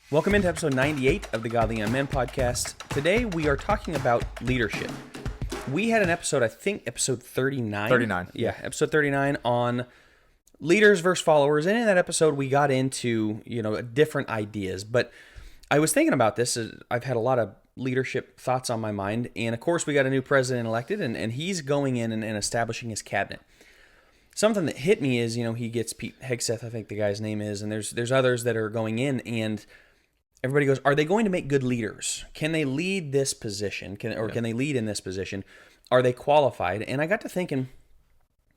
Welcome into episode 98 of the Godly Young Men podcast. Today we are talking about leadership. We had an episode, I think episode 39. 39. Yeah, episode 39 on leaders versus followers. And in that episode we got into, different ideas. But I was thinking about this. I've had a lot of leadership thoughts on my mind. And of course we got a new president elected and he's going in and establishing his cabinet. Something that hit me is, he gets Pete Hegseth, I think the guy's name is, and there's others that are going in, and everybody goes, are they going to make good leaders? Can they lead this position? Can they lead in this position? Are they qualified? And I got to thinking,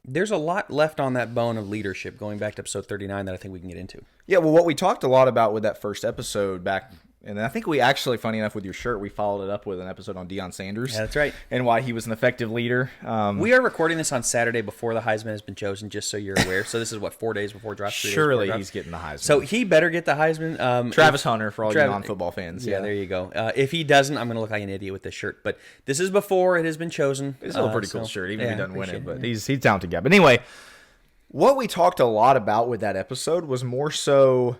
there's a lot left on that bone of leadership going back to episode 39 that I think we can get into. Yeah, well, what we talked a lot about with that first episode back, and I think we actually, funny enough, with your shirt, we followed it up with an episode on Deion Sanders. Yeah, that's right. And why he was an effective leader. We are recording this on Saturday before the Heisman has been chosen, just so you're aware. So this is, 4 days before draft? Surely he's getting the Heisman. So he better get the Heisman. Travis Hunter, for all you non-football fans. Yeah, there you go. If he doesn't, I'm going to look like an idiot with this shirt. But this is before it has been chosen. It's still a pretty cool shirt, even if he doesn't win it. But he's talented guy. But anyway, what we talked a lot about with that episode was more so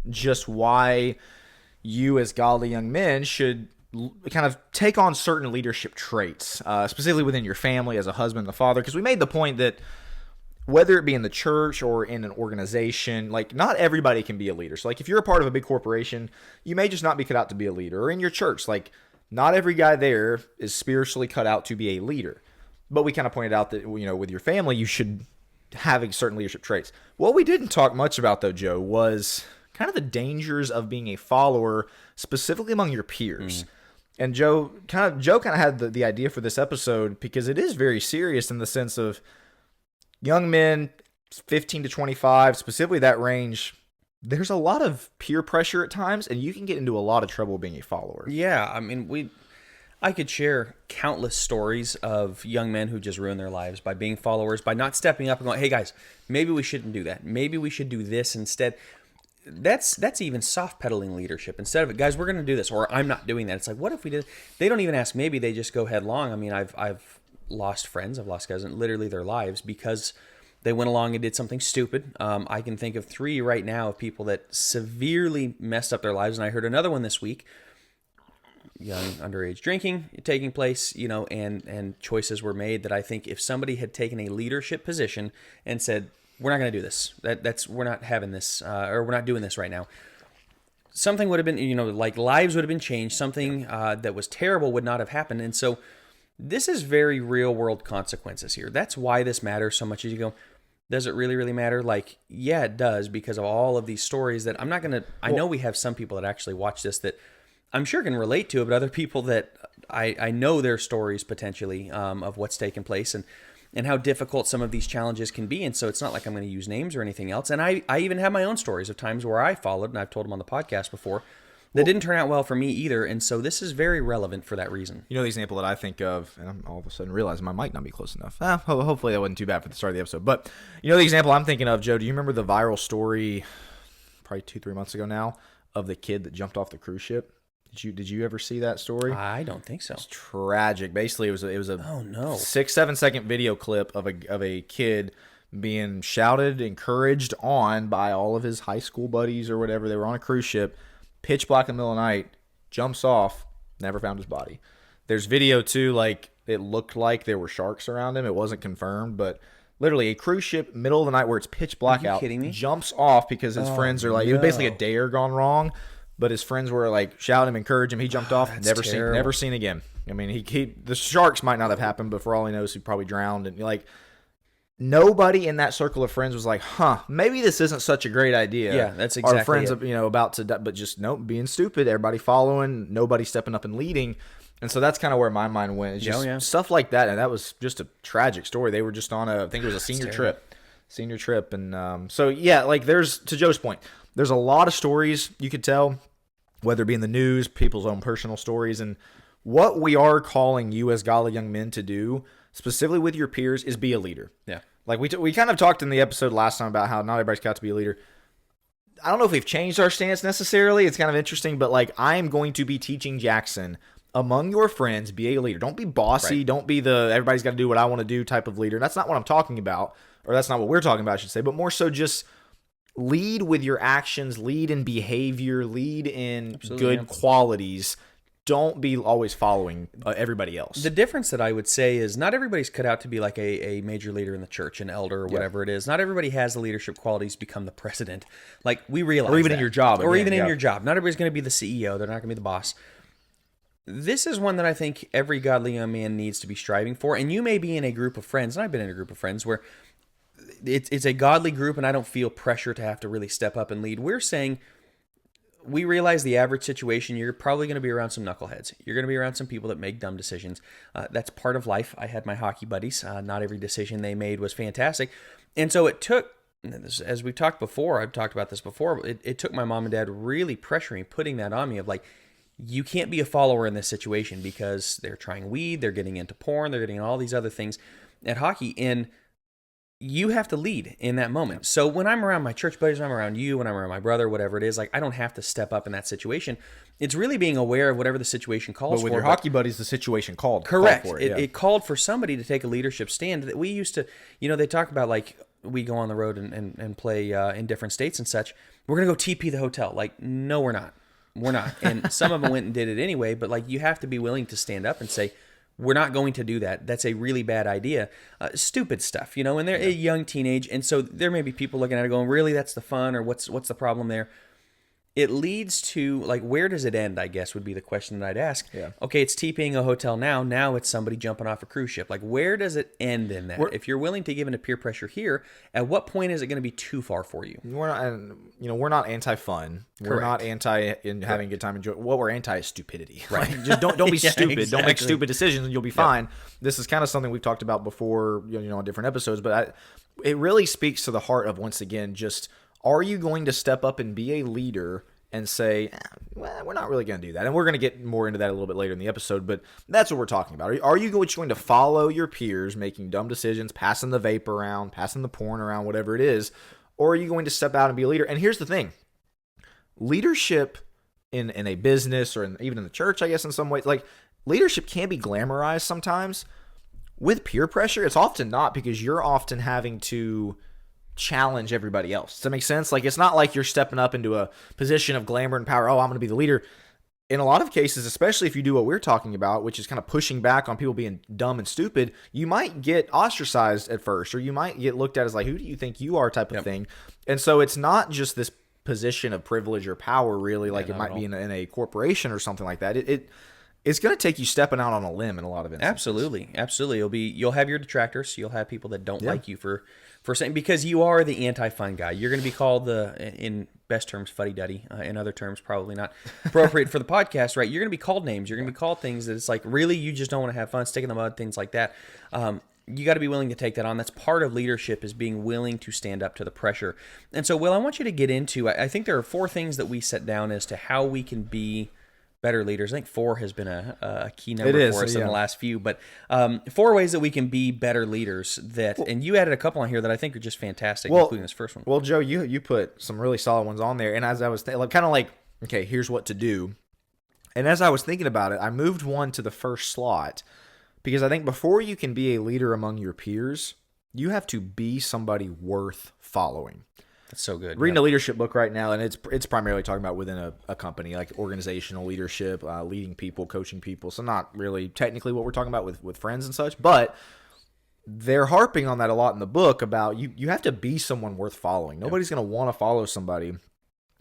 just why you as godly young men should kind of take on certain leadership traits, specifically within your family as a husband and a father, because we made the point that whether it be in the church or in an organization, like not everybody can be a leader. So like if you're a part of a big corporation, you may just not be cut out to be a leader. Or in your church, like not every guy there is spiritually cut out to be a leader. But we kind of pointed out that, with your family, you should have certain leadership traits. What we didn't talk much about though, Joe, was kind of the dangers of being a follower, specifically among your peers. And Joe kind of had the idea for this episode because it is very serious in the sense of young men, 15 to 25, specifically that range. There's a lot of peer pressure at times, and you can get into a lot of trouble being a follower. Yeah, I mean, I could share countless stories of young men who just ruin their lives by being followers, by not stepping up and going, hey guys, maybe we shouldn't do that. Maybe we should do this instead. That's even soft pedaling leadership. Instead of it, guys, we're going to do this, or I'm not doing that. It's like, what if we did? They don't even ask. Maybe they just go headlong. I mean, I've lost friends, I've lost guys in literally their lives because they went along and did something stupid. I can think of 3 right now of people that severely messed up their lives, and I heard another one this week. Young underage drinking taking place, and choices were made that I think if somebody had taken a leadership position and said, we're not going to do this. We're not having this, or we're not doing this right now. Something would have been, like lives would have been changed. Something that was terrible would not have happened. And so this is very real world consequences here. That's why this matters so much. As you go, does it really, really matter? Like, yeah, it does, because of all of these stories that I'm not going to, I know we have some people that actually watch this that I'm sure can relate to it, but other people that I know their stories potentially of what's taken place and how difficult some of these challenges can be. And so it's not like I'm going to use names or anything else. And I even have my own stories of times where I followed, and I've told them on the podcast before, that didn't turn out well for me either. And so this is very relevant for that reason. The example that I think of, and I'm all of a sudden realizing my mic not be close enough. Hopefully that wasn't too bad for the start of the episode. But the example I'm thinking of, Joe, do you remember the viral story probably 2-3 months ago now of the kid that jumped off the cruise ship? Did you ever see that story? I don't think so. It's tragic. Basically, it was a 6-7 second video clip of a kid being shouted, encouraged on by all of his high school buddies or whatever. They were on a cruise ship, pitch black in the middle of the night, jumps off, never found his body. There's video too, like it looked like there were sharks around him. It wasn't confirmed, but literally a cruise ship, middle of the night where it's pitch black out, kidding me? Jumps off because his friends are like, it was basically a dare gone wrong. But his friends were like shouting him, encouraging him. He jumped off, never seen again. I mean, the sharks might not have happened, but for all he knows, he probably drowned. And like, nobody in that circle of friends was like, maybe this isn't such a great idea. Yeah, that's exactly our friends, it. About to die, but just being stupid. Everybody following, nobody stepping up and leading. And so that's kind of where my mind went. It's just stuff like that. And that was just a tragic story. They were just on I think it was a senior trip. And so, yeah, like to Joe's point, there's a lot of stories you could tell, whether it be in the news, people's own personal stories. And what we are calling you as godly young men to do, specifically with your peers, is be a leader. Yeah. Like we kind of talked in the episode last time about how not everybody's got to be a leader. I don't know if we've changed our stance necessarily. It's kind of interesting, but like I am going to be teaching Jackson, among your friends, be a leader. Don't be bossy. Right. Don't be the everybody's got to do what I want to do type of leader. That's not what I'm talking about, or that's not what we're talking about, I should say, but more so just lead with your actions, lead in behavior, lead in Absolutely, good qualities. Don't be always following everybody else. The difference that I would say is not everybody's cut out to be like a major leader in the church, an elder or whatever it is. Not everybody has the leadership qualities to become the president. Like, we realize Or even that. in your job. Or again, even yeah. in your job. Not everybody's going to be the CEO. They're not going to be the boss. This is one that I think every godly young man needs to be striving for. And you may be in a group of friends, and I've been in a group of friends where it's a godly group and I don't feel pressure to have to really step up and lead. We're saying, we realize the average situation, you're probably going to be around some knuckleheads. You're going to be around some people that make dumb decisions. That's part of life. I had my hockey buddies. Not every decision they made was fantastic. And so it took, as we've talked before, I've talked about this before, it took my mom and dad really pressuring, putting that on me of like, you can't be a follower in this situation because they're trying weed, they're getting into porn, they're getting all these other things at hockey. And you have to lead in that moment. So when I'm around my church buddies, when I'm around you, when I'm around my brother, whatever it is, like, I don't have to step up in that situation. It's really being aware of whatever the situation calls for. But with your hockey buddies, the situation called. Correct. Called for it, It called for somebody to take a leadership stand. That we used to, they talk about, like, we go on the road and play in different states and such. We're going to go TP the hotel. Like, no, we're not. We're not. And some of them went and did it anyway. But, like, you have to be willing to stand up and say, we're not going to do that. That's a really bad idea. Stupid stuff, and they're a young teenage. And so there may be people looking at it going, really, that's the fun, or what's the problem there? It leads to, like, where does it end, I guess, would be the question that I'd ask. Yeah. Okay, it's TPing a hotel now. Now it's somebody jumping off a cruise ship. Like, where does it end in that? If you're willing to give in to peer pressure here, at what point is it going to be too far for you? We're not, we're not anti-fun. We're not anti in having a good time. Enjoy. What we're anti is stupidity. Right. Like, just don't be stupid. Exactly. Don't make stupid decisions, and you'll be fine. This is kind of something we've talked about before, on different episodes. But it really speaks to the heart of, once again, just, are you going to step up and be a leader and say, well, we're not really going to do that? And we're going to get more into that a little bit later in the episode, but that's what we're talking about. Are you going to follow your peers making dumb decisions, passing the vape around, passing the porn around, whatever it is, or are you going to step out and be a leader? And here's the thing. Leadership in a business or even in the church, I guess, in some ways, like, leadership can be glamorized sometimes. With peer pressure, it's often not, because you're often having to challenge everybody else. Does that make sense? Like, it's not like you're stepping up into a position of glamour and power. Oh, I'm going to be the leader. In a lot of cases, especially if you do what we're talking about, which is kind of pushing back on people being dumb and stupid, you might get ostracized at first, or you might get looked at as like, who do you think you are, type of thing. And so it's not just this position of privilege or power, really, like it might be in a corporation or something like that. It's going to take you stepping out on a limb in a lot of instances. Absolutely. You'll have your detractors. You'll have people that don't like you for saying, because you are the anti-fun guy. You're going to be called in best terms, fuddy-duddy. In other terms, probably not appropriate for the podcast, right? You're going to be called names. You're going to be called things that it's like, really, you just don't want to have fun, stick in the mud, things like that. You got to be willing to take that on. That's part of leadership, is being willing to stand up to the pressure. And so, Will, I want you to get into, I think there are 4 things that we set down as to how we can be better leaders. I think 4 has been a key number for us in the last few, but 4 ways that we can be better leaders and you added a couple on here that I think are just fantastic, including this first one. Well, Joe, you put some really solid ones on there. And as I was kind of like, okay, here's what to do. And as I was thinking about it, I moved one to the first slot, because I think before you can be a leader among your peers, you have to be somebody worth following. That's so good. Reading a leadership book right now, and it's primarily talking about within a company, like organizational leadership, leading people, coaching people. So not really technically what we're talking about with friends and such, but they're harping on that a lot in the book about you have to be someone worth following. Nobody's going to want to follow somebody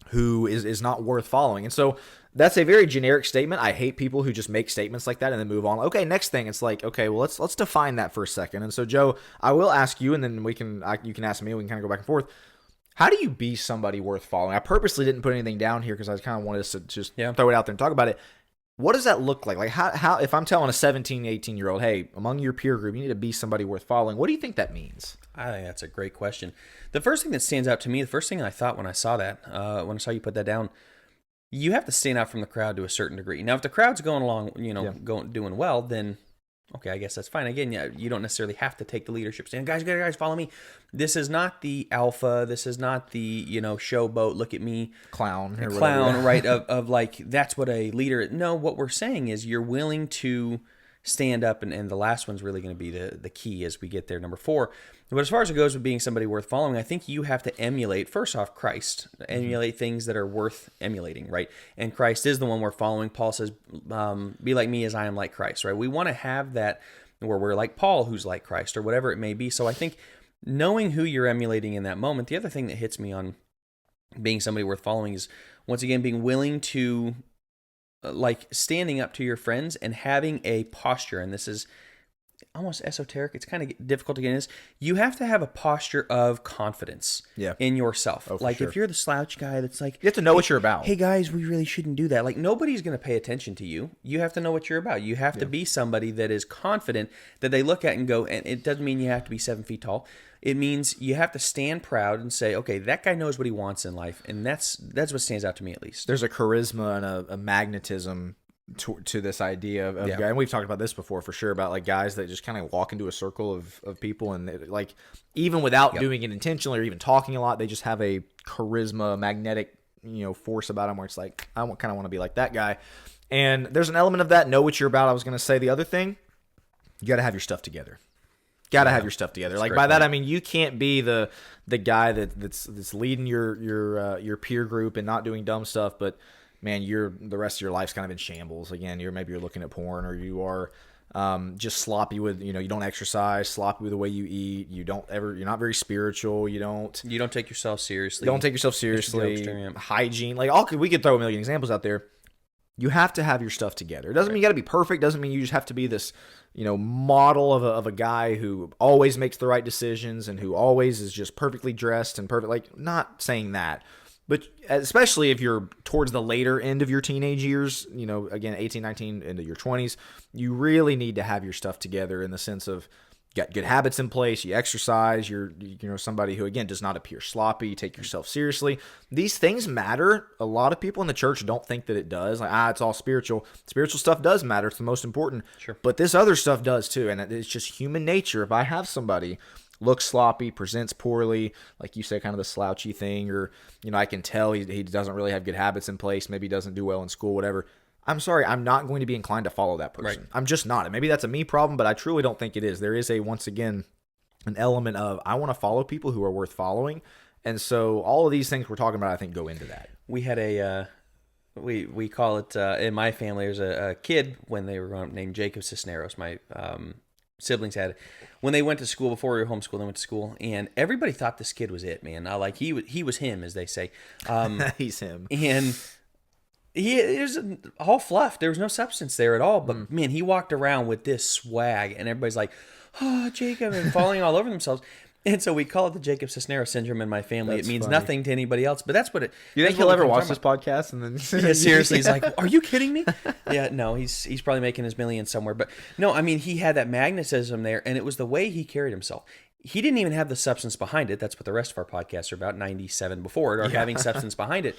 who is not worth following. And so that's a very generic statement. I hate people who just make statements like that and then move on. Okay, next thing. It's like, okay, well, let's define that for a second. And so, Joe, I will ask you, and then you can ask me, and we can kind of go back and forth. How do you be somebody worth following? I purposely didn't put anything down here because I kind of wanted us to just throw it out there and talk about it. What does that look like? Like, how if I'm telling a 17, 18-year-old, hey, among your peer group, you need to be somebody worth following, what do you think that means? I think that's a great question. The first thing that stands out to me, the first thing I thought when I saw that, when I saw you put that down, you have to stand out from the crowd to a certain degree. Now, if the crowd's going along, doing well, then okay, I guess that's fine. Again, you don't necessarily have to take the leadership stand. Guys, follow me. This is not the alpha. This is not the, showboat, look at me. Clown, right? Of like, that's what a leader. No, what we're saying is you're willing to stand up, and the last one's really going to be the key as we get there, number 4. But as far as it goes with being somebody worth following, I think you have to emulate, first off, Christ. Emulate things that are worth emulating, right? And Christ is the one we're following. Paul says, be like me as I am like Christ, right? We want to have that where we're like Paul, who's like Christ, or whatever it may be. So I think knowing who you're emulating in that moment, the other thing that hits me on being somebody worth following is, once again, being willing to, like, standing up to your friends and having a posture. And this is almost esoteric. It's kind of difficult to get in this. You have to have a posture of confidence in yourself. Like, if you're the slouch guy that's like, you have to know what you're about. Hey guys, we really shouldn't do that. Like, nobody's going to pay attention to you. You have to know what you're about. You have to be somebody that is confident, that they look at and go, and it doesn't mean you have to be 7 feet tall. It means you have to stand proud and say, okay, that guy knows what he wants in life. And that's what stands out to me, at least. There's a charisma and a magnetism to this idea of guy, and we've talked about this before for sure, about like guys that just kind of walk into a circle of people, and they, like, even without doing it intentionally or even talking a lot, they just have a charisma, magnetic, force about them where it's like, I kind of want to be like that guy. And there's an element of that. Know what you're about. I was going to say the other thing, you got to have your stuff together. Got to have your stuff together. Like, by that I mean you can't be the guy that's leading your peer group and not doing dumb stuff, but man, the rest of your life's kind of in shambles. Again, you're looking at porn, or you are just sloppy with, you don't exercise, sloppy with the way you eat. You're not very spiritual. You don't take yourself seriously. Don't take yourself seriously. Hygiene, like we could throw a million examples out there. You have to have your stuff together. It doesn't mean you got to be perfect. Doesn't mean you just have to be this, model of a guy who always makes the right decisions and who always is just perfectly dressed and perfect. Like, not saying that, but especially if you're towards the later end of your teenage years, again, 18, 19, into your 20s, you really need to have your stuff together in the sense of, you got good habits in place, you exercise, you're somebody who, again, does not appear sloppy, you take yourself seriously. These things matter. A lot of people in the church don't think that it does. Like, it's all spiritual. Spiritual stuff does matter. It's the most important. Sure. But this other stuff does too, and it's just human nature. If I have somebody looks sloppy, presents poorly, like you say, kind of the slouchy thing, or, I can tell he doesn't really have good habits in place, maybe he doesn't do well in school, whatever, I'm sorry, I'm not going to be inclined to follow that person. Right. I'm just not. And maybe that's a me problem, but I truly don't think it is. There is once again, an element of, I want to follow people who are worth following. And so all of these things we're talking about, I think, go into that. We had we call it, in my family, there's a kid when they were growing up named Jacob Cisneros. My siblings had, when they went to school, before we were homeschooled, they went to school, and everybody thought this kid was it, man. Like, he was him, as they say. He's him. And it was all fluff. There was no substance there at all. But man, he walked around with this swag, and everybody's like, "Oh, Jacob," and falling all over themselves. And so we call it the Jacob Cisneros syndrome in my family. It means nothing to anybody else, but that's what it. You think he'll ever watch this podcast? And then yeah, seriously, he's like, "Are you kidding me?" Yeah, no, he's probably making his millions somewhere. But no, I mean, he had that magnetism there, and it was the way he carried himself. He didn't even have the substance behind it. That's what the rest of our podcasts are about. 97 before it are having substance behind it.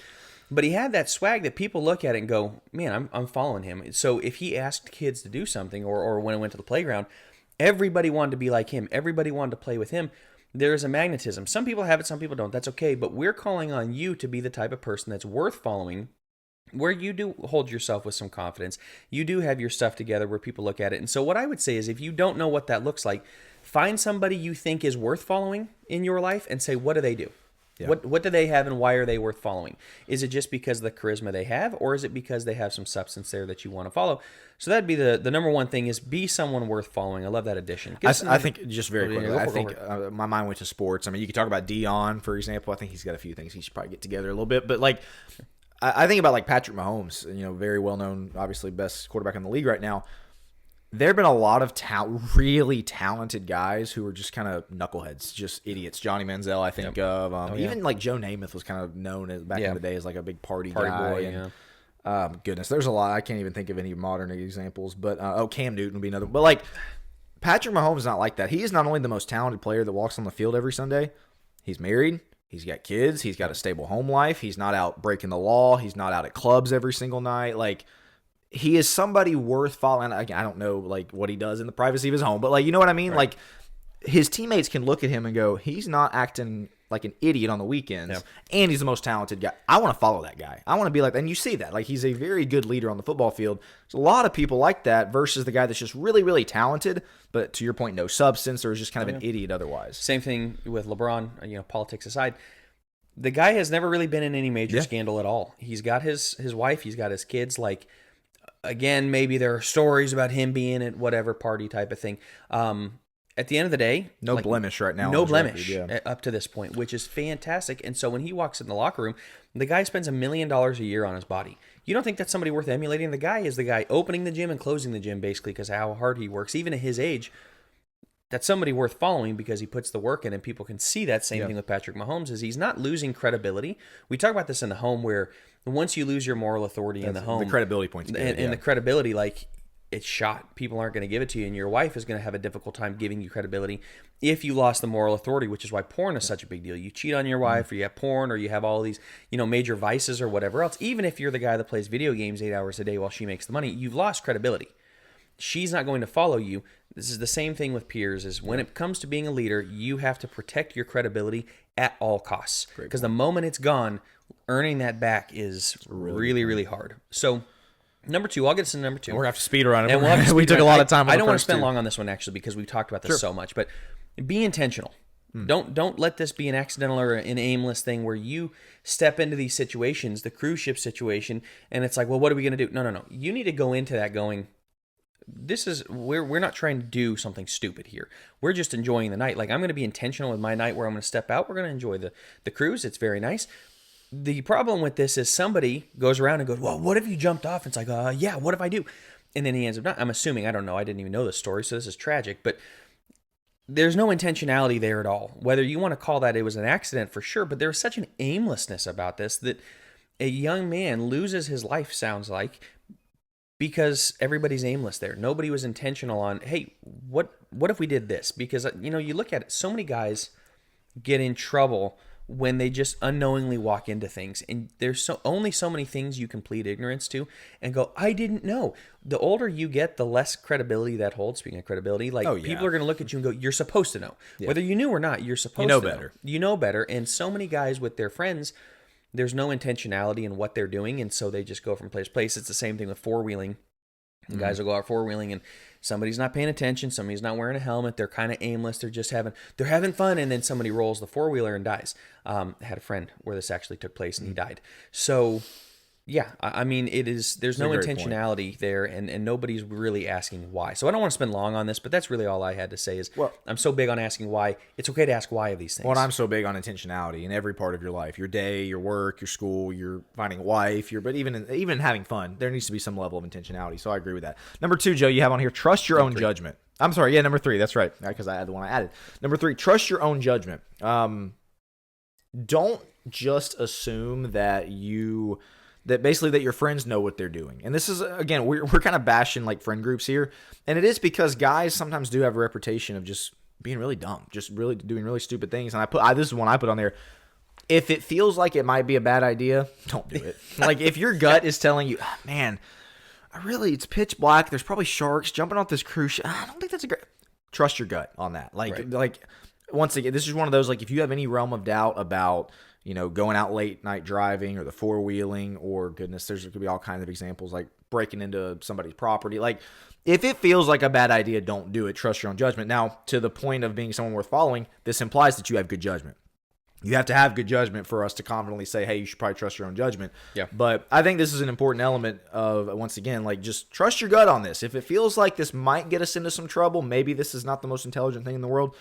But he had that swag that people look at it and go, man, I'm following him. So if he asked kids to do something, or when I went to the playground, everybody wanted to be like him. Everybody wanted to play with him. There is a magnetism. Some people have it, some people don't. That's okay. But we're calling on you to be the type of person that's worth following, where you do hold yourself with some confidence. You do have your stuff together where people look at it. And so what I would say is, if you don't know what that looks like, find somebody you think is worth following in your life and say, what do they do? Yeah. What do they have, and why are they worth following? Is it just because of the charisma they have, or is it because they have some substance there that you want to follow? So that'd be the number one thing, is be someone worth following. I love that addition. I think, just very quickly, I think my mind went to sports. I mean, you could talk about Dion, for example. I think he's got a few things he should probably get together a little bit. But like, I think about like Patrick Mahomes, very well known, obviously best quarterback in the league right now. There have been a lot of really talented guys who are just kind of knuckleheads, just idiots. Johnny Manziel, I think of. Even like Joe Namath was kind of known as back in the day as like a big party guy. Boy, and, goodness, there's a lot. I can't even think of any modern examples. But Cam Newton would be another. But like, Patrick Mahomes is not like that. He is not only the most talented player that walks on the field every Sunday. He's married. He's got kids. He's got a stable home life. He's not out breaking the law. He's not out at clubs every single night. Like, he is somebody worth following. I don't know like what he does in the privacy of his home, but like, you know what I mean? Right. Like, his teammates can look at him and go, he's not acting like an idiot on the weekends, Yeah. and he's the most talented guy. I want to follow that guy. I want to be like, and you see that. Like, he's a very good leader on the football field. There's a lot of people like that versus the guy that's just really, really talented, but to your point, no substance, or is just kind of an idiot otherwise. Same thing with LeBron, politics aside. The guy has never really been in any major scandal at all. He's got his wife, he's got his kids. Like, again, maybe there are stories about him being at whatever party type of thing. At the end of the day, No blemish right now. no blemish up to this point, which is fantastic. And so when he walks in the locker room, the guy spends $1 million a year on his body. You don't think that's somebody worth emulating? The guy is the guy opening the gym and closing the gym, basically, because of how hard he works. Even at his age, that's somebody worth following because he puts the work in, and people can see that. Same thing with Patrick Mahomes is he's not losing credibility. We talk about this in the home, where once you lose your moral authority in the home, the credibility points and the credibility, like, it's shot. People aren't going to give it to you, and your wife is going to have a difficult time giving you credibility if you lost the moral authority, which is why porn is such a big deal. You cheat on your wife, or you have porn, or you have all these, major vices or whatever else. Even if you're the guy that plays video games 8 hours a day while she makes the money, you've lost credibility. She's not going to follow you. This is the same thing with peers, is when it comes to being a leader, you have to protect your credibility at all costs. Because the moment it's gone, earning that back is really, really hard. So, number 2, I'll get to number 2. We're going to have to speed around it. And we took a lot of time on I don't want to spend long on this one, actually, because we've talked about this so much. But be intentional. Don't let this be an accidental or an aimless thing where you step into these situations, the cruise ship situation, and it's like, well, what are we going to do? No. You need to go into that going, we're not trying to do something stupid here. We're just enjoying the night. Like, I'm going to be intentional with my night where I'm going to step out. We're going to enjoy the cruise. It's very nice. The problem with this is somebody goes around and goes, well, what if you jumped off? And it's like, yeah, what if I do? And then he ends up not. I'm assuming, I don't know. I didn't even know this story, so this is tragic. But there's no intentionality there at all. Whether you want to call that it was an accident, for sure, but there's such an aimlessness about this that a young man loses his life, sounds like, because everybody's aimless there. Nobody was intentional on, hey, what if we did this? Because, you look at it, so many guys get in trouble when they just unknowingly walk into things. And there's only so many things you can plead ignorance to and go, I didn't know. The older you get, the less credibility that holds. Speaking of credibility, people are going to look at you and go, you're supposed to know. Yeah. Whether you knew or not, you're supposed to know. Better. You know better. And so many guys with their friends, there's no intentionality in what they're doing, and so they just go from place to place. It's the same thing with four-wheeling. Guys will go out four-wheeling, and somebody's not paying attention, somebody's not wearing a helmet, they're kind of aimless, they're having fun, and then somebody rolls the four-wheeler and dies. I had a friend where this actually took place, and he died. So, yeah, I mean, there's no intentionality there, and nobody's really asking why. So I don't want to spend long on this, but that's really all I had to say is, I'm so big on asking why. It's okay to ask why of these things. Well, I'm so big on intentionality in every part of your life, your day, your work, your school, your finding a wife, but even having fun, there needs to be some level of intentionality. So I agree with that. Number 2, Joe, you have on here, trust your own judgment. I'm sorry, yeah, number 3, that's right, because I had the one I added. Number 3, trust your own judgment. Don't just assume that your friends know what they're doing. And this is, again, we're kind of bashing like friend groups here. And it is because guys sometimes do have a reputation of just being really dumb, just really doing really stupid things. And this is one I put on there. If it feels like it might be a bad idea, don't do it. Like, if your gut is telling you, man, it's pitch black, there's probably sharks jumping off this cruise ship, I don't think that's a great, trust your gut on that. Like, once again, this is one of those, like, if you have any realm of doubt about, going out late night driving or the four-wheeling, or goodness, there could be all kinds of examples, like breaking into somebody's property. Like, if it feels like a bad idea, don't do it. Trust your own judgment. Now, to the point of being someone worth following, this implies that you have good judgment. You have to have good judgment for us to confidently say, hey, you should probably trust your own judgment. Yeah. But I think this is an important element of, once again, like, just trust your gut on this. If it feels like this might get us into some trouble, maybe this is not the most intelligent thing in the world,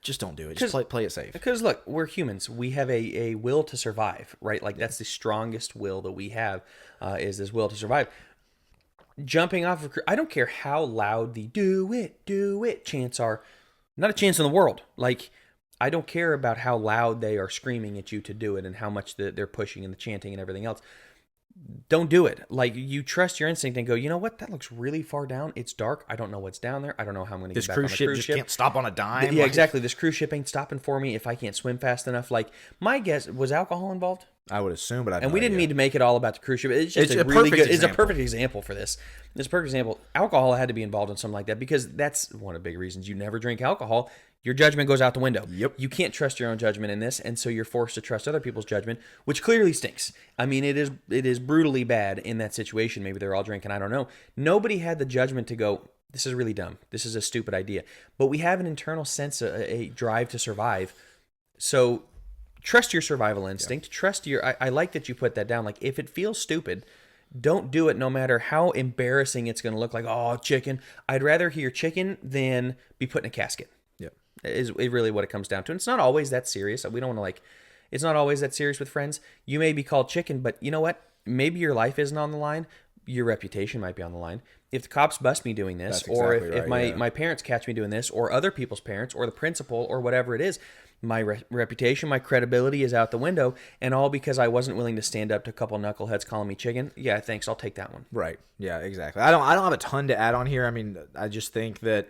just don't do it. Just play it safe. Because, look, we're humans. We have a will to survive, right? Like, that's the strongest will that we have, is this will to survive. Jumping off of I don't care how loud the do it chants are. Not a chance in the world. Like, I don't care about how loud they are screaming at you to do it and how much they're pushing and the chanting and everything else. Don't do it. Like, you trust your instinct and go, you know what? That looks really far down. It's dark. I don't know what's down there. I don't know how I'm going to get back on the cruise ship. This cruise ship just can't stop on a dime. Yeah, exactly. This cruise ship ain't stopping for me if I can't swim fast enough. Like, my guess, was alcohol involved? I would assume, but we didn't mean to make it all about the cruise ship. It's just a really good. It's a perfect example for this. It's a perfect example. Alcohol had to be involved in something like that because that's one of the big reasons you never drink alcohol. Your judgment goes out the window. Yep. You can't trust your own judgment in this, and so you're forced to trust other people's judgment, which clearly stinks. I mean, it is brutally bad in that situation. Maybe they're all drinking, I don't know. Nobody had the judgment to go, this is really dumb. This is a stupid idea. But we have an internal sense, a drive to survive. So trust your survival instinct. Trust your, I like that you put that down. Like, if it feels stupid, don't do it no matter how embarrassing it's going to look like, oh, chicken. I'd rather hear chicken than be put in a casket. Is really what it comes down to. And it's not always that serious. We don't want to it's not always that serious with friends. You may be called chicken, but you know what? Maybe your life isn't on the line. Your reputation might be on the line. If the cops bust me doing this, or if my parents catch me doing this, or other people's parents, or the principal, or whatever it is, my reputation, my credibility is out the window, and all because I wasn't willing to stand up to a couple knuckleheads calling me chicken. Yeah, thanks. I'll take that one. Right. Yeah, exactly. I don't have a ton to add on here. I mean, I just think that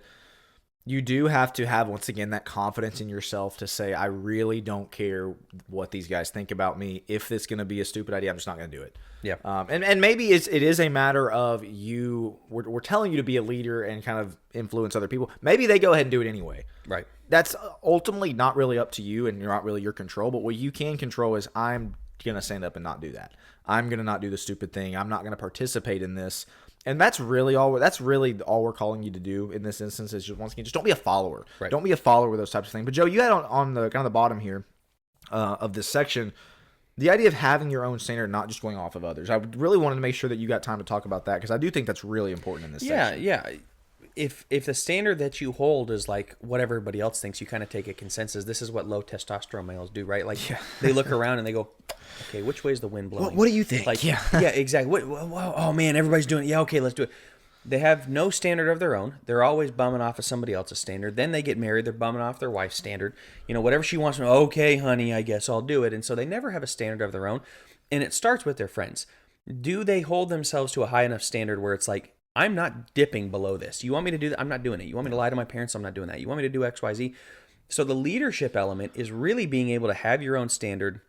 you do have to have, once again, that confidence in yourself to say, I really don't care what these guys think about me. If it's going to be a stupid idea, I'm just not going to do it. Yeah. And maybe it is a matter of we're telling you to be a leader and kind of influence other people. Maybe they go ahead and do it anyway. Right. That's ultimately not really up to you and not really your control. But what you can control is, I'm going to stand up and not do that. I'm going to not do the stupid thing. I'm not going to participate in this. And that's really all we're calling you to do in this instance is just, once again, just don't be a follower. Right. Don't be a follower with those types of things. But Joe, you had on the kind of the bottom here of this section, the idea of having your own standard, not just going off of others. I really wanted to make sure that you got time to talk about that, because I do think that's really important in this section. Yeah. If the standard that you hold is like what everybody else thinks, you kind of take a consensus. This is what low testosterone males do, right? Like they look around and they go, okay, which way is the wind blowing? What do you think? Like, yeah, exactly. Oh man, everybody's doing it. Yeah, okay, let's do it. They have no standard of their own. They're always bumming off of somebody else's standard. Then they get married. They're bumming off their wife's standard. You know, whatever she wants. Okay, honey, I guess I'll do it. And so they never have a standard of their own. And it starts with their friends. Do they hold themselves to a high enough standard where it's like, I'm not dipping below this. You want me to do that? I'm not doing it. You want me to lie to my parents? I'm not doing that. You want me to do X, Y, Z? So the leadership element is really being able to have your own standard,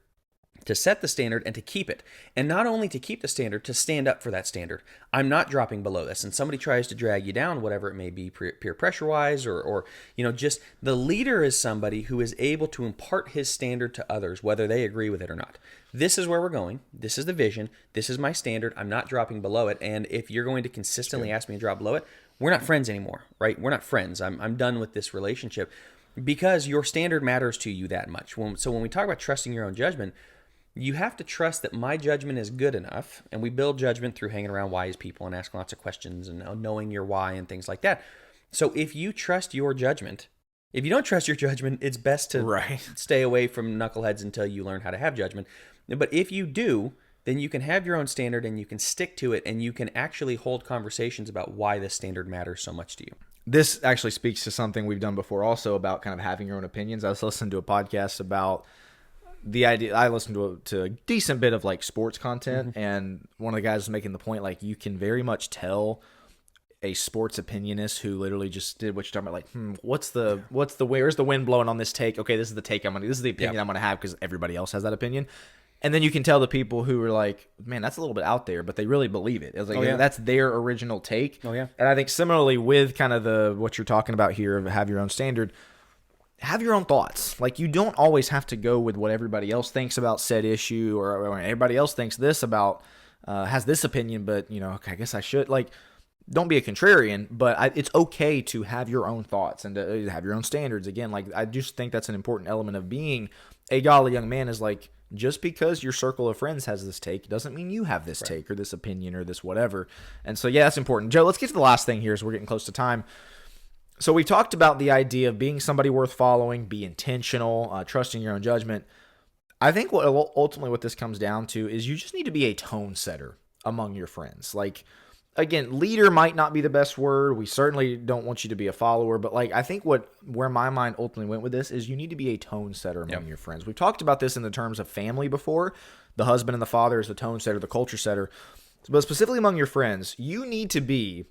to set the standard and to keep it. And not only to keep the standard, to stand up for that standard. I'm not dropping below this. And somebody tries to drag you down, whatever it may be, peer pressure wise, or just the leader is somebody who is able to impart his standard to others, whether they agree with it or not. This is where we're going. This is the vision. This is my standard. I'm not dropping below it. And if you're going to consistently ask me to drop below it, we're not friends anymore, right? We're not friends. I'm done with this relationship, because your standard matters to you that much. So when we talk about trusting your own judgment, you have to trust that my judgment is good enough, and we build judgment through hanging around wise people and asking lots of questions and knowing your why and things like that. So if you trust your judgment, if you don't trust your judgment, it's best to stay away from knuckleheads until you learn how to have judgment. But if you do, then you can have your own standard and you can stick to it, and you can actually hold conversations about why this standard matters so much to you. This actually speaks to something we've done before also about kind of having your own opinions. I was listening to a podcast about the idea. I listened to a decent bit of like sports content, and one of the guys was making the point, like, you can very much tell a sports opinionist who literally just did what you're talking about, like, where's the wind blowing on this take? Okay, this is the take this is the opinion I'm gonna have because everybody else has that opinion. And then you can tell the people who are like, man, that's a little bit out there, but they really believe it. It's like, that's their original take. Oh yeah. And I think similarly with kind of what you're talking about here of have your own standard, have your own thoughts. Like, you don't always have to go with what everybody else thinks about said issue, or everybody else thinks this about, has this opinion, but, okay, I guess I should. Like, don't be a contrarian, but it's okay to have your own thoughts and to have your own standards. Again, like, I just think that's an important element of being a godly young man, is like, just because your circle of friends has this take doesn't mean you have this take or this opinion or this whatever. And so, yeah, that's important. Joe, let's get to the last thing here as we're getting close to time. So we talked about the idea of being somebody worth following, be intentional, trusting your own judgment. I think ultimately what this comes down to is you just need to be a tone setter among your friends. Like, again, leader might not be the best word. We certainly don't want you to be a follower, but like, I think where my mind ultimately went with this is you need to be a tone setter among your friends. We've talked about this in the terms of family before. The husband and the father is the tone setter, the culture setter. But specifically among your friends, you need to be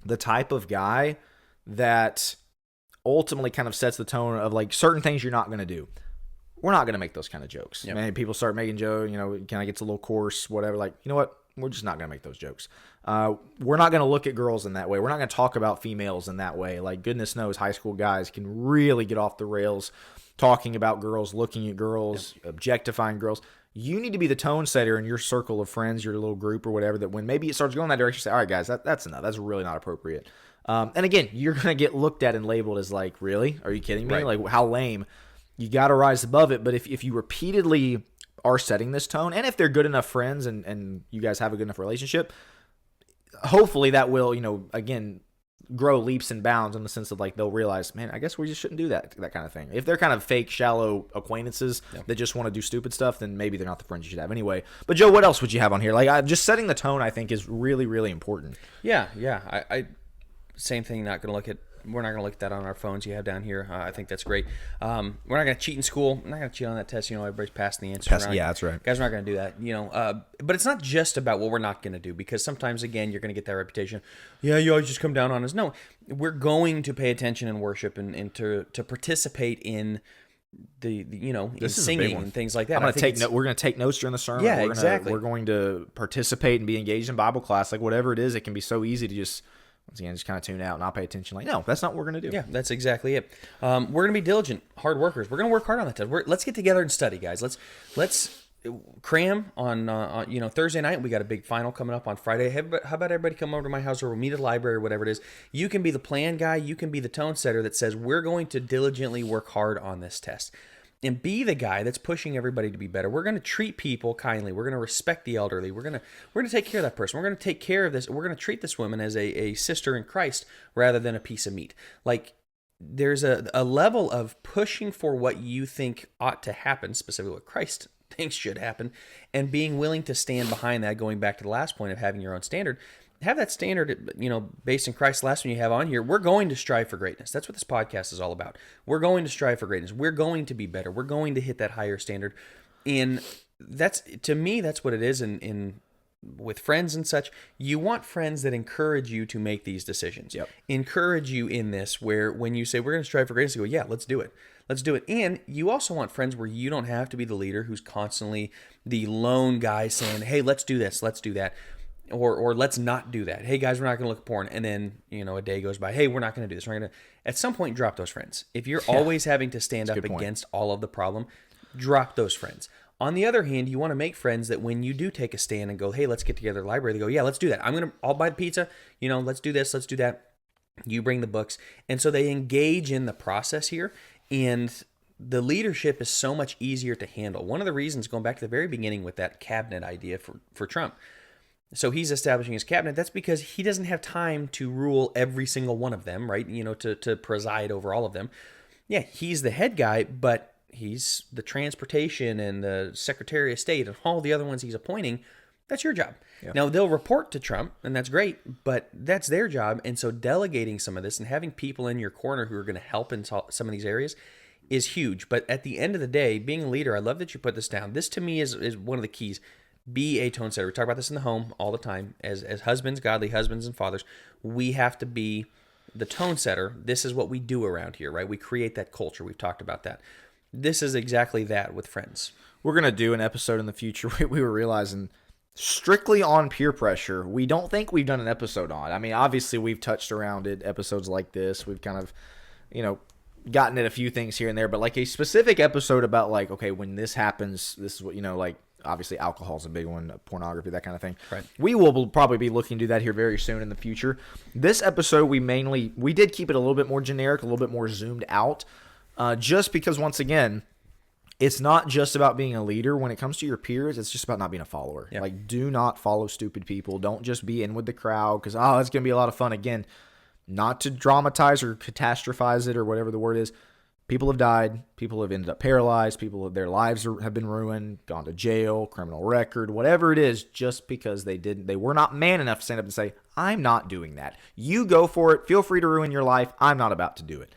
the type of guy that ultimately kind of sets the tone of like certain things you're not going to do. We're not going to make those kind of jokes. Man, people start making jokes, kind of gets a little coarse, whatever. Like, you know what? we're just not going to make those jokes. We're not going to look at girls in that way. We're not going to talk about females in that way. Like, goodness knows, high school guys can really get off the rails talking about girls, looking at girls, objectifying girls. You need to be the tone setter in your circle of friends, your little group or whatever, that when maybe it starts going that direction, say, all right, guys, that's enough. That's really not appropriate. And again, you're going to get looked at and labeled as like, really? Are you kidding me? Right. Like, how lame. You got to rise above it. But if you repeatedly are setting this tone, and if they're good enough friends and you guys have a good enough relationship, hopefully that will, again, grow leaps and bounds in the sense of like they'll realize, man, I guess we just shouldn't do that kind of thing. If they're kind of fake, shallow acquaintances that just want to do stupid stuff, then maybe they're not the friends you should have anyway. But Joe, what else would you have on here? Like, just setting the tone, I think, is really, really important. Yeah. I same thing. We're not going to look at that on our phones you have down here. I think that's great. We're not going to cheat in school. We're not going to cheat on that test. Everybody's passing the answer. Yeah, that's right. Guys, we're not going to do that. But it's not just about what we're not going to do, because sometimes, again, you're going to get that reputation. Yeah, you always just come down on us. No, we're going to pay attention in worship and to participate in in singing and things like that. I'm going to take we're going to take notes during the sermon. Yeah, exactly. We're going to participate and be engaged in Bible class. Like, whatever it is, it can be so easy to just, once again, just kind of tune out and not pay attention. Like, no, that's not what we're going to do. Yeah, that's exactly it. We're going to be diligent, hard workers. We're going to work hard on that test. Let's get together and study, guys. Let's cram on Thursday night. We got a big final coming up on Friday. How about everybody come over to my house, or we'll meet at the library, or whatever it is. You can be the plan guy. You can be the tone setter that says we're going to diligently work hard on this test. And be the guy that's pushing everybody to be better. We're going to treat people kindly. We're going to respect the elderly. We're going to take care of that person. We're going to take care of this. We're going to treat this woman as a sister in Christ rather than a piece of meat. Like, there's a level of pushing for what you think ought to happen, specifically what Christ thinks should happen, and being willing to stand behind that, going back to the last point of having your own standard. Have that standard, based in Christ. The last one you have on here, we're going to strive for greatness. That's what this podcast is all about. We're going to strive for greatness. We're going to be better. We're going to hit that higher standard. And that's, to me, that's what it is in with friends and such. You want friends that encourage you to make these decisions. Yep. Encourage you in this, where when you say we're going to strive for greatness, you go, yeah, let's do it. Let's do it. And you also want friends where you don't have to be the leader who's constantly the lone guy saying, hey, let's do this, let's do that. Or let's not do that. Hey, guys, we're not going to look at porn. And then, a day goes by. Hey, we're not going to do this. We're going to, at some point, drop those friends. If you're always having to stand up against all of the problem, drop those friends. On the other hand, you want to make friends that when you do take a stand and go, hey, let's get together at the library, they go, yeah, let's do that. I'll buy the pizza. Let's do this. Let's do that. You bring the books. And so they engage in the process here. And the leadership is so much easier to handle. One of the reasons, going back to the very beginning with that cabinet idea for Trump, so he's establishing his cabinet. That's because he doesn't have time to rule every single one of them, right? To preside over all of them. Yeah, he's the head guy, but he's the transportation and the Secretary of State and all the other ones he's appointing. That's your job. Yeah. Now, they'll report to Trump, and that's great, but that's their job. And so delegating some of this and having people in your corner who are going to help in some of these areas is huge. But at the end of the day, being a leader, I love that you put this down. This, to me, is one of the keys. Be a tone setter. We talk about this in the home all the time. As husbands, godly husbands and fathers, we have to be the tone setter. This is what we do around here, right? We create that culture. We've talked about that. This is exactly that with friends. We're going to do an episode in the future. We were realizing strictly on peer pressure, we don't think we've done an episode on. I mean, obviously, we've touched around it, episodes like this. We've kind of, gotten at a few things here and there, but like a specific episode about like, okay, when this happens, this is what, like, obviously alcohol is a big one, pornography, that kind of thing. Right. We will probably be looking to do that here very soon in the future. This episode, we did keep it a little bit more generic, a little bit more zoomed out, just because, once again, it's not just about being a leader. When it comes to your peers, it's just about not being a follower. Yeah. Like, do not follow stupid people. Don't just be in with the crowd because, it's going to be a lot of fun. Again, not to dramatize or catastrophize it or whatever the word is. People have died. People have ended up paralyzed. Their lives have been ruined, gone to jail, criminal record, whatever it is, just because they were not man enough to stand up and say, I'm not doing that. You go for it. Feel free to ruin your life. I'm not about to do it.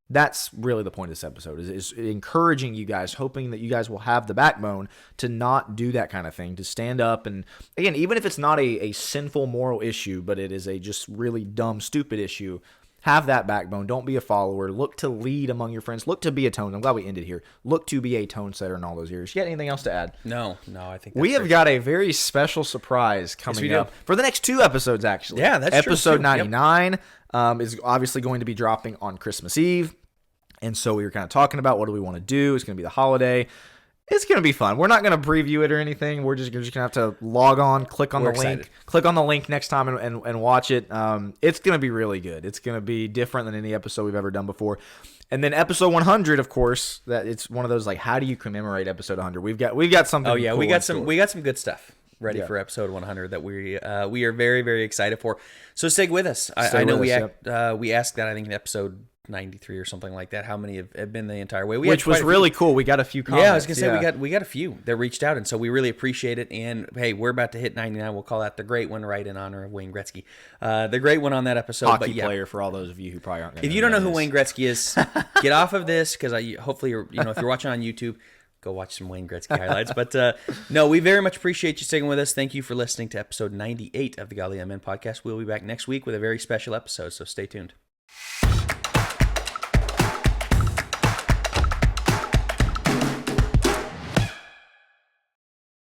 That's really the point of this episode, is encouraging you guys, hoping that you guys will have the backbone to not do that kind of thing, to stand up. And again, even if it's not a sinful moral issue, but it is a just really dumb, stupid issue, Have that backbone. Don't be a follower. Look to lead among your friends. Look to be a tone. I'm glad we ended here. Look to be a tone setter in all those years. You got anything else to add? No, I think we have got a very special surprise coming up for the next 2 episodes, actually. Yeah, that's true. Episode 99 is obviously going to be dropping on Christmas Eve. And so we were kind of talking about what do we want to do. It's going to be the holiday. It's going to be fun. We're not going to preview it or anything. We're just going to have to log on, click on the link. Click on the link next time and watch it. It's going to be really good. It's going to be different than any episode we've ever done before. And then episode 100, of course, that it's one of those like, how do you commemorate episode 100? We've got something. Oh yeah, cool we got some good stuff ready for episode 100 that we are very, very excited for. So stick with us. I know we asked that, I think, in episode 93 or something like that. How many have been the entire way? Which was really cool. We got a few comments. Yeah, I was gonna say we got a few that reached out, and so we really appreciate it. And hey, we're about to hit 99. We'll call that the great one, right in honor of Wayne Gretzky. The great one on that episode. Hockey player for all those of you who probably aren't. If you don't know who Wayne Gretzky is, get off of this because hopefully if you're watching on YouTube, go watch some Wayne Gretzky highlights. But no, we very much appreciate you sticking with us. Thank you for listening to episode 98 of the Godly Young Men podcast. We'll be back next week with a very special episode, so stay tuned.